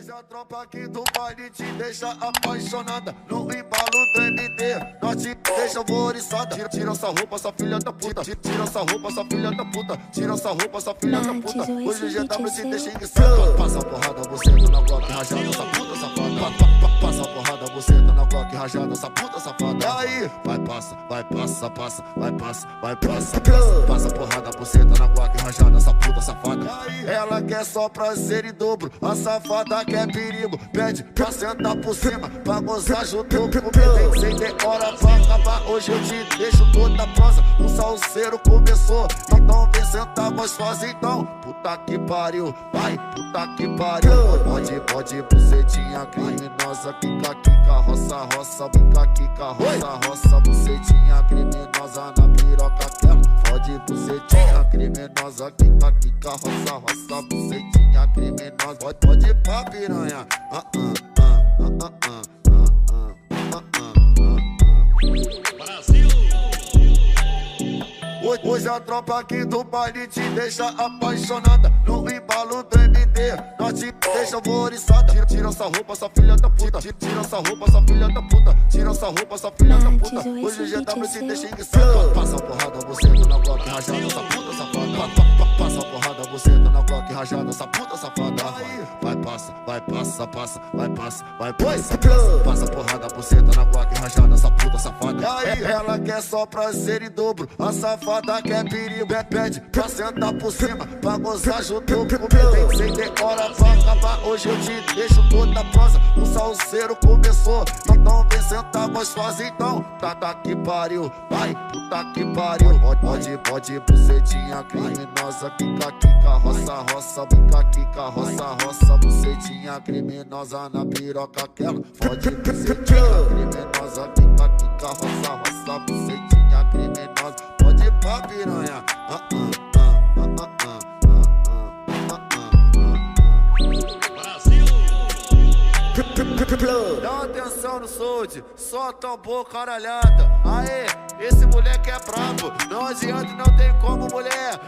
Hoje a tropa aqui do baile te deixa apaixonada. No embalo do MD, nós te deixa alvoriçada. Tira essa roupa, essa filha da puta. Tira essa roupa, essa filha da puta. Tira essa roupa, essa filha da puta. Hoje o GW te deixa enguiçada. Passa a porrada, você tá na Glock rajada, essa puta safada. Passa a porrada, você tá na Glock rajada, essa puta safada. Aí, vai passa, vai passa, passa, vai passa, vai passa. Passa a porrada, você tá na Glock rajada, essa puta safada. Ela quer só prazer em dobro, a safada quer perigo. Pede pra sentar por cima, pra gozar junto comigo. Sem ter hora pra acabar, hoje eu te deixo toda prosa. O salseiro começou, então vem sentar gostosa. Então, puta que pariu, vai, puta que pariu. Pode, bucetinha criminosa. Kika, roça, roça, bica, kika, roça, roça. Bucetinha criminosa na piroca quero. Pode, bucetinha criminosa. Kika, roça, roça. Bucetinha criminosa. Pode ir pra piranha. Hoje a tropa aqui do baile te deixa apaixonada. No embalo do MD, nós te deixa alvoriçada. Tira essa roupa, essa filha da puta. Tira essa roupa, essa filha da puta. Tira essa roupa, essa filha da puta. Hoje o GW te deixa enguiçada. Passa a porrada, você tá na Glock rajada, essa puta safada. Passa a porrada, você tá na Glock rajada, essa puta safada. Vai passa, vai passa, passa, vai passa, vai passa. Passa a porrada, você tá na Glock rajada, essa puta safada. Ela quer só prazer em dobro, a safada quer perigo. Pede pra sentar por cima, pra gozar junto comigo. Sem ter hora pra acabar, hoje eu te deixo toda prosa. O salseiro começou, então vem sentar gostosa. Então, tá que pariu, vai, puta que pariu. Pode, bucetinha criminosa. Kika, roça, roça, bica, kika, roça, roça. Bucetinha criminosa na piroca quero. Pode, bucetinha criminosa. Kika, roça, roça. Bucetinha criminosa. Pode ir pra piranha. Dá atenção no solde, só tambor caralhada. Aê, esse moleque é brabo, não adianta, não tem como mulher.